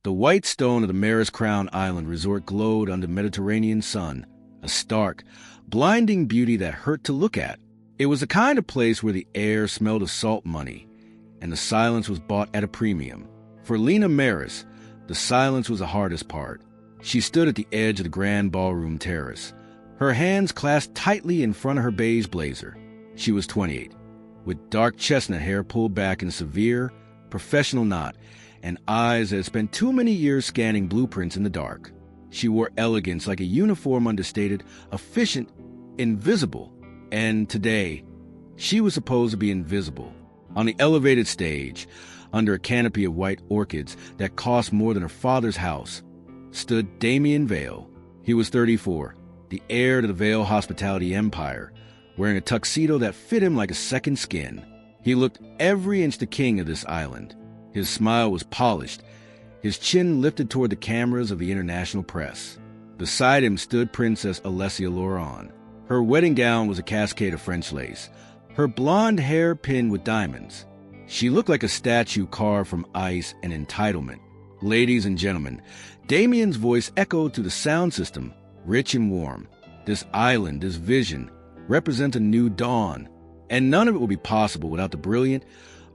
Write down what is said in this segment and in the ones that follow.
The white stone of the Maris Crown Island resort glowed under the Mediterranean sun, a stark, blinding beauty that hurt to look at. It was the kind of place where the air smelled of salt money, and the silence was bought at a premium. For Lena Maris, the silence was the hardest part. She stood at the edge of the grand ballroom terrace, her hands clasped tightly in front of her beige blazer. She was 28, with dark chestnut hair pulled back in a severe, professional knot, and eyes that had spent too many years scanning blueprints in the dark. She wore elegance like a uniform understated, efficient, invisible. And today, she was supposed to be invisible. On the elevated stage, under a canopy of white orchids that cost more than her father's house, stood Damien Vale. He was 34, the heir to the Vale hospitality empire, wearing a tuxedo that fit him like a second skin. He looked every inch the king of this island. His smile was polished, his chin lifted toward the cameras of the international press. Beside him stood Princess Alessia Lauron. Her wedding gown was a cascade of French lace, her blonde hair pinned with diamonds. She looked like a statue carved from ice and entitlement. Ladies and gentlemen, Damien's voice echoed through the sound system, rich and warm. This island, this vision, represents a new dawn, and none of it will be possible without the brilliant,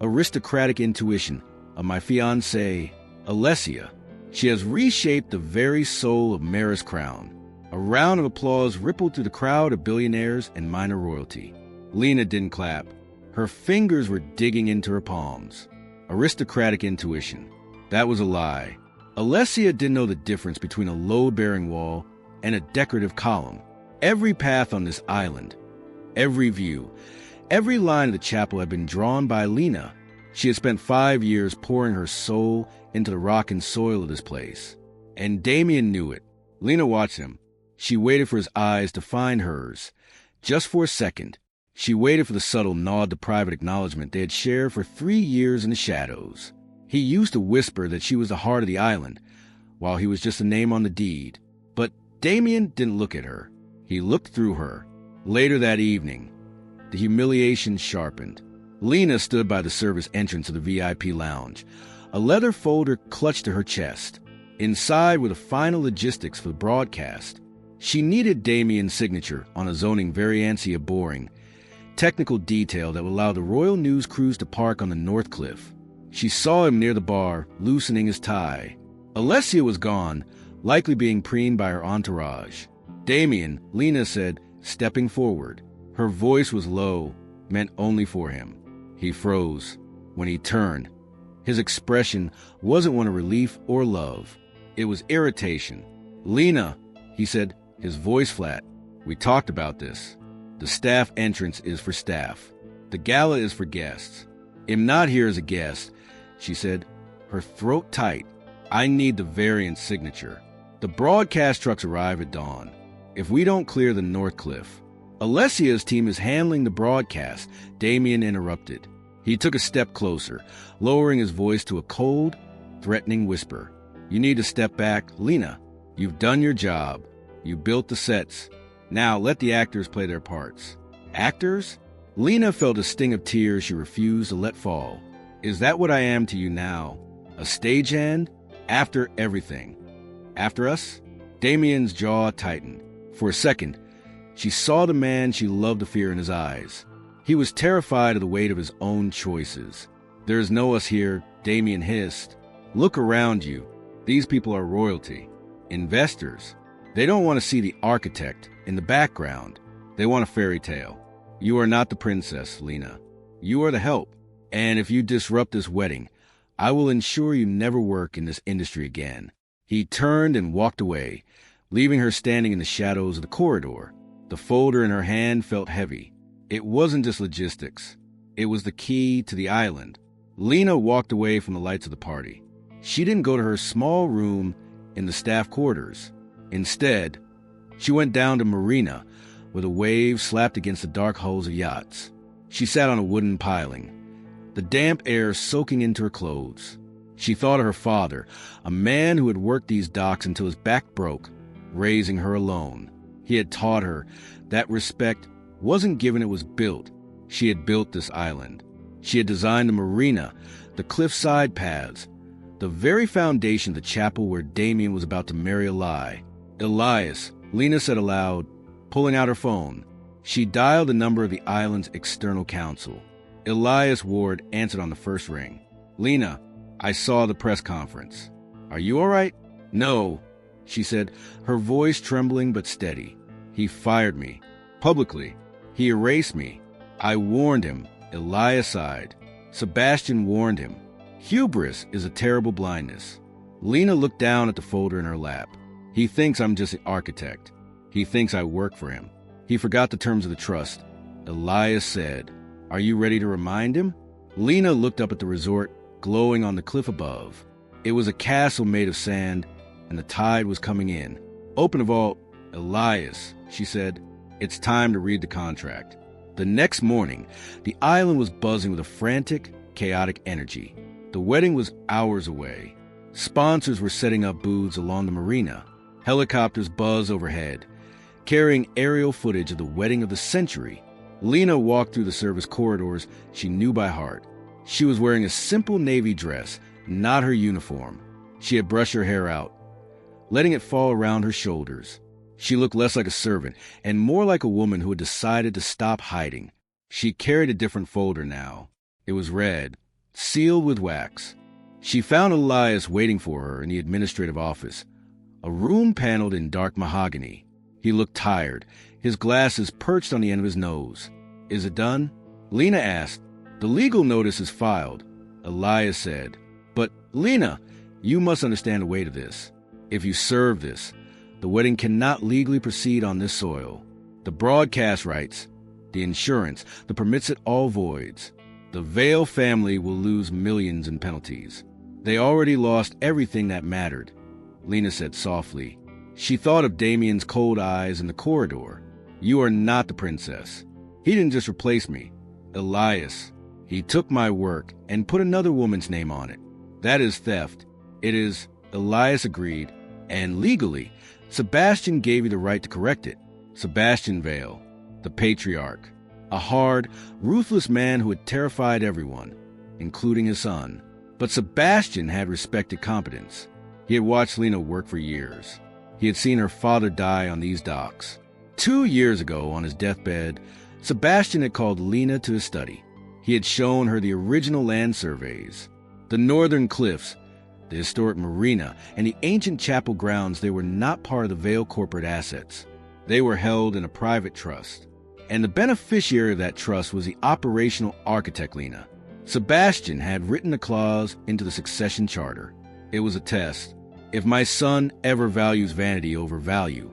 aristocratic intuition of my fiancée, Alessia. She has reshaped the very soul of Maris Crown. A round of applause rippled through the crowd of billionaires and minor royalty. Lena didn't clap. Her fingers were digging into her palms. Aristocratic intuition. That was a lie. Alessia didn't know the difference between a load-bearing wall and a decorative column. Every path on this island, every view, every line of the chapel had been drawn by Lena. She had spent 5 years pouring her soul into the rock and soil of this place. And Damien knew it. Lena watched him. She waited for his eyes to find hers. Just for a second. She waited for the subtle nod to private acknowledgement they had shared for 3 years in the shadows. He used to whisper that she was the heart of the island, while he was just a name on the deed. But Damien didn't look at her. He looked through her. Later that evening, the humiliation sharpened. Lena stood by the service entrance of the VIP lounge, a leather folder clutched to her chest. Inside were the final logistics for the broadcast. She needed Damien's signature on a zoning variancy of boring, technical detail that would allow the Royal News crews to park on the North Cliff. She saw him near the bar, loosening his tie. Alessia was gone, likely being preened by her entourage. Damien, Lena said, stepping forward. Her voice was low, meant only for him. He froze. When he turned, his expression wasn't one of relief or love. It was irritation. Lena, he said, his voice flat. We talked about this. The staff entrance is for staff. The gala is for guests. I'm not here as a guest, she said, her throat tight. I need the variant signature. The broadcast trucks arrive at dawn. If we don't clear the North Cliff, Alessia's team is handling the broadcast, Damien interrupted. He took a step closer, lowering his voice to a cold, threatening whisper. You need to step back, Lena. You've done your job. You built the sets. Now let the actors play their parts. Actors? Lena felt a sting of tears she refused to let fall. Is that what I am to you now? A stagehand? After everything. After us? Damien's jaw tightened. For a second, she saw the man she loved to fear in his eyes. He was terrified of the weight of his own choices. There's no us here, Damien hissed. Look around you. These people are royalty. Investors. They don't want to see the architect in the background. They want a fairy tale. You are not the princess, Lena. You are the help. And if you disrupt this wedding, I will ensure you never work in this industry again. He turned and walked away, leaving her standing in the shadows of the corridor. The folder in her hand felt heavy. It wasn't just logistics. It was the key to the island. Lena walked away from the lights of the party. She didn't go to her small room in the staff quarters. Instead, she went down to Marina, where the waves slapped against the dark hulls of yachts. She sat on a wooden piling, the damp air soaking into her clothes. She thought of her father, a man who had worked these docks until his back broke, raising her alone. He had taught her that respect wasn't given, it was built. She had built this island. She had designed the marina, the cliffside paths, The very foundation of the chapel where Damien was about to marry Elias, Lena said aloud, pulling out her phone. She dialed the number of the island's external counsel. Elias Ward answered on the first ring. Lena, I saw the press conference. Are you all right? No, she said, her voice trembling but steady. He fired me. Publicly. He erased me. I warned him. Elias sighed. Sebastian warned him. Hubris is a terrible blindness. Lena looked down at the folder in her lap. He thinks I'm just an architect. He thinks I work for him. He forgot the terms of the trust. Elias said, Are you ready to remind him? Lena looked up at the resort, glowing on the cliff above. It was a castle made of sand, and the tide was coming in. Open the vault. Elias, she said, it's time to read the contract. The next morning, the island was buzzing with a frantic, chaotic energy. The wedding was hours away. Sponsors were setting up booths along the marina. Helicopters buzzed overhead, carrying aerial footage of the wedding of the century. Lena walked through the service corridors she knew by heart. She was wearing a simple navy dress, not her uniform. She had brushed her hair out, letting it fall around her shoulders. She looked less like a servant and more like a woman who had decided to stop hiding. She carried a different folder now. It was red, sealed with wax. She found Elias waiting for her in the administrative office, a room paneled in dark mahogany. He looked tired, his glasses perched on the end of his nose. Is it done? Lena asked. The legal notice is filed, Elias said. But, Lena, you must understand the weight of this. If you serve this, the wedding cannot legally proceed on this soil. The broadcast rights, the insurance, the permits at all voids. The Vale family will lose millions in penalties. They already lost everything that mattered, Lena said softly. She thought of Damien's cold eyes in the corridor. You are not the princess. He didn't just replace me. Elias. He took my work and put another woman's name on it. That is theft. It is, Elias agreed, and legally, Sebastian gave you the right to correct it. Sebastian Vale, the patriarch, a hard, ruthless man who had terrified everyone, including his son. But Sebastian had respected competence. He had watched Lena work for years. He had seen her father die on these docks. 2 years ago, on his deathbed, Sebastian had called Lena to his study. He had shown her the original land surveys, the northern cliffs, the historic marina, and the ancient chapel grounds. They were not part of the Vale corporate assets. They were held in a private trust. And the beneficiary of that trust was the operational architect Lena. Sebastian had written a clause into the succession charter. It was a test. If my son ever values vanity over value,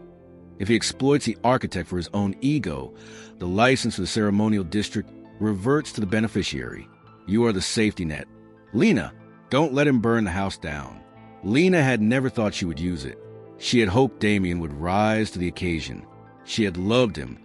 if he exploits the architect for his own ego, the license for the ceremonial district reverts to the beneficiary. You are the safety net. Lena, don't let him burn the house down. Lena had never thought she would use it. She had hoped Damien would rise to the occasion. She had loved him,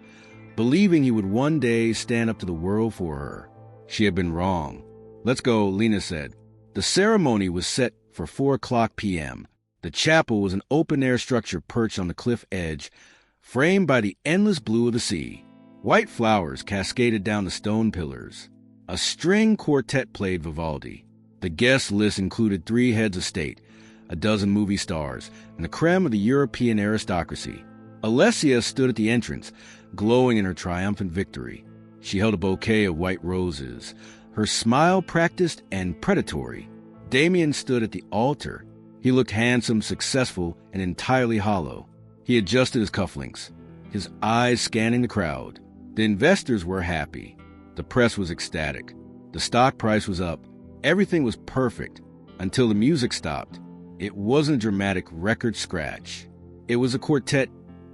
believing he would one day stand up to the world for her. She had been wrong. Let's go, Lena said. The ceremony was set for 4:00 p.m. The chapel was an open-air structure perched on the cliff edge, framed by the endless blue of the sea. White flowers cascaded down the stone pillars. A string quartet played Vivaldi. The guest list included 3 heads of state, a dozen movie stars, and the creme of the European aristocracy. Alessia stood at the entrance, glowing in her triumphant victory. She held a bouquet of white roses, her smile practiced and predatory. Damien stood at the altar. He looked handsome, successful, and entirely hollow. He adjusted his cufflinks, his eyes scanning the crowd. The investors were happy. The press was ecstatic. The stock price was up. Everything was perfect until the music stopped. It wasn't a dramatic record scratch. It was a quartet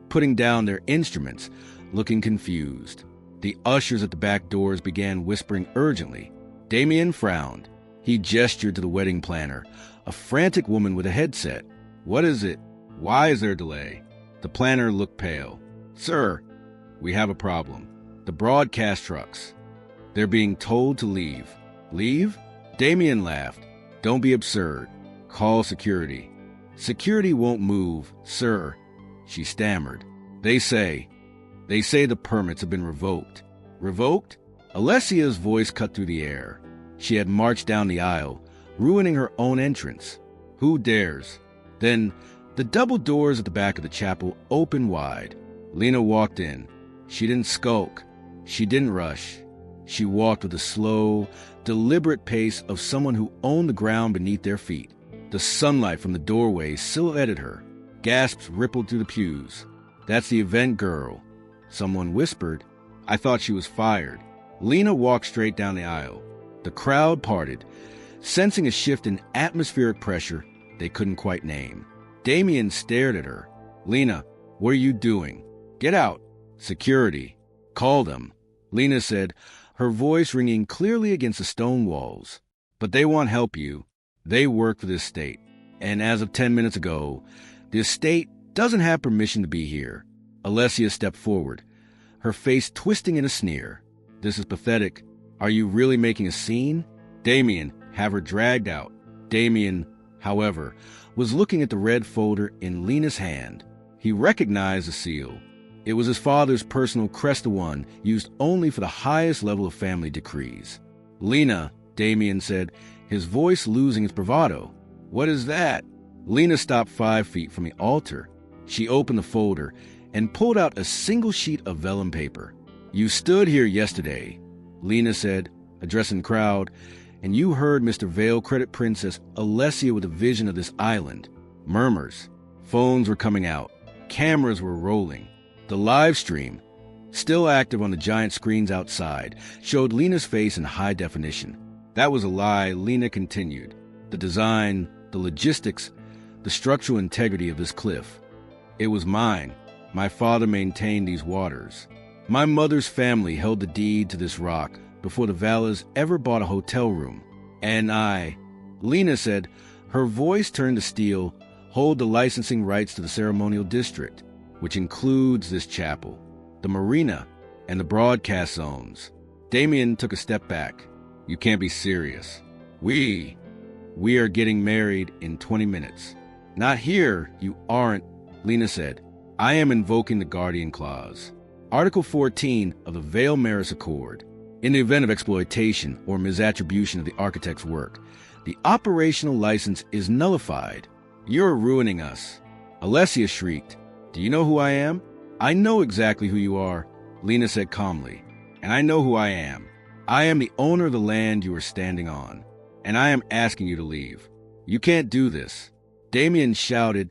putting down their instruments, looking confused. The ushers at the back doors began whispering urgently. Damien frowned. He gestured to the wedding planner, a frantic woman with a headset. What is it? Why is there a delay? The planner looked pale. Sir, we have a problem. The broadcast trucks. They're being told to leave. Leave? Damien laughed. Don't be absurd. Call security. Security won't move, sir, she stammered. They say the permits have been revoked. Revoked? Alessia's voice cut through the air. She had marched down the aisle, ruining her own entrance. Who dares? Then the double doors at the back of the chapel opened wide. Lena walked in. She didn't skulk. She didn't rush. She walked with the slow, deliberate pace of someone who owned the ground beneath their feet. The sunlight from the doorway silhouetted her. Gasps rippled through the pews. "That's the event girl." Someone whispered. "I thought she was fired." Lena walked straight down the aisle. The crowd parted, sensing a shift in atmospheric pressure they couldn't quite name. Damien stared at her. "Lena, what are you doing?" "Get out." "Security. Call them," Lena said, her voice ringing clearly against the stone walls. "But they won't help you. They work for the estate. And as of 10 minutes ago, the estate doesn't have permission to be here." Alessia stepped forward, her face twisting in a sneer. "This is pathetic. Are you really making a scene?" "Damien, have her dragged out." Damien, however, was looking at the red folder in Lena's hand. He recognized the seal. It was his father's personal Cresta one, used only for the highest level of family decrees. "Lena," Damien said, his voice losing its bravado. "What is that?" Lena stopped 5 feet from the altar. She opened the folder and pulled out a single sheet of vellum paper. "You stood here yesterday," Lena said, addressing the crowd, "and you heard Mr. Vale credit Princess Alessia with a vision of this island." Murmurs. Phones were coming out. Cameras were rolling. The live stream, still active on the giant screens outside, showed Lena's face in high definition. "That was a lie," Lena continued. "The design, the logistics, the structural integrity of this cliff. It was mine. My father maintained these waters. My mother's family held the deed to this rock before the Vallas ever bought a hotel room. And I," Lena said, her voice turned to steel, "hold the licensing rights to the ceremonial district, which includes this chapel, the marina, and the broadcast zones." Damien took a step back. "You can't be serious." We are getting married in 20 minutes. "Not here, you aren't," Lena said. "I am invoking the Guardian Clause, Article 14 of the Vale Maris Accord. In the event of exploitation or misattribution of the architect's work, the operational license is nullified." "You're ruining us," Alessia shrieked. "Do you know who I am?" "I know exactly who you are," Lena said calmly. "And I know who I am. I am the owner of the land you are standing on, and I am asking you to leave. You can't do this." Damien shouted,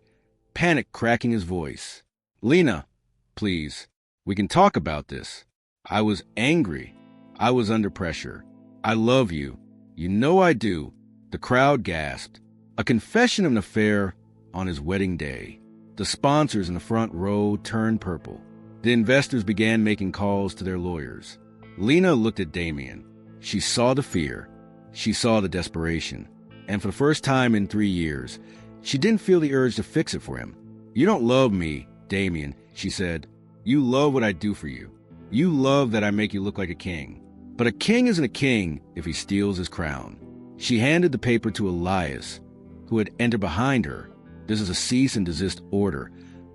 panic cracking his voice. "Lena, please, we can talk about this. I was angry. I was under pressure. I love you. You know I do." The crowd gasped. A confession of an affair on his wedding day. The sponsors in the front row turned purple. The investors began making calls to their lawyers. Lena looked at Damien. She saw the fear. She saw the desperation. And for the first time in 3 years, she didn't feel the urge to fix it for him. "You don't love me, Damien," she said. "You love what I do for you. You love that I make you look like a king. But a king isn't a king if he steals his crown." She handed the paper to Elias, who had entered behind her. "This is a cease and desist order,"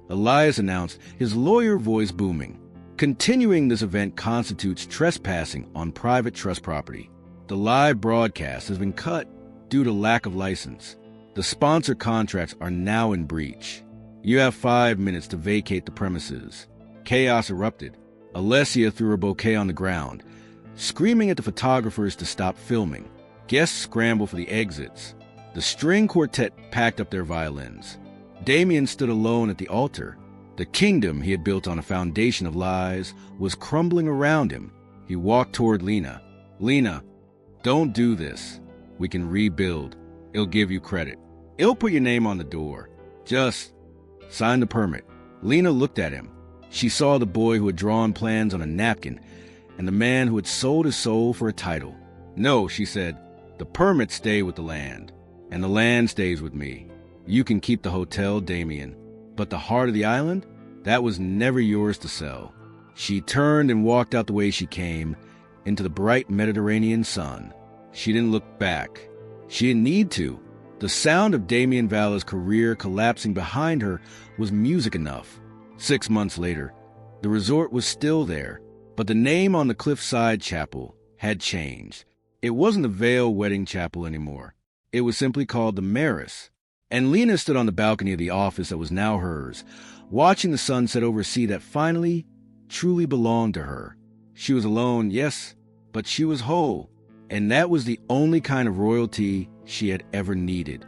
Elias announced, his lawyer voice booming. "Continuing this event constitutes trespassing on private trust property. The live broadcast has been cut due to lack of license. The sponsor contracts are now in breach. You have 5 minutes to vacate the premises." Chaos erupted. Alessia threw her bouquet on the ground, screaming at the photographers to stop filming. Guests scrambled for the exits. The string quartet packed up their violins. Damien stood alone at the altar. The kingdom he had built on a foundation of lies was crumbling around him. He walked toward Lena. "Lena, don't do this. We can rebuild. It'll give you credit. It'll put your name on the door. Just sign the permit." Lena looked at him. She saw the boy who had drawn plans on a napkin and the man who had sold his soul for a title. "No," she said, "the permits stay with the land, and the land stays with me. You can keep the hotel, Damien, but the heart of the island, that was never yours to sell." She turned and walked out the way she came, into the bright Mediterranean sun. She didn't look back. She didn't need to. The sound of Damien Vala's career collapsing behind her was music enough. 6 months later, the resort was still there, but the name on the cliffside chapel had changed. It wasn't the Vale Wedding Chapel anymore. It was simply called the Maris. And Lena stood on the balcony of the office that was now hers, watching the sun set over a sea that finally, truly belonged to her. She was alone, yes, but she was whole. And that was the only kind of royalty she had ever needed.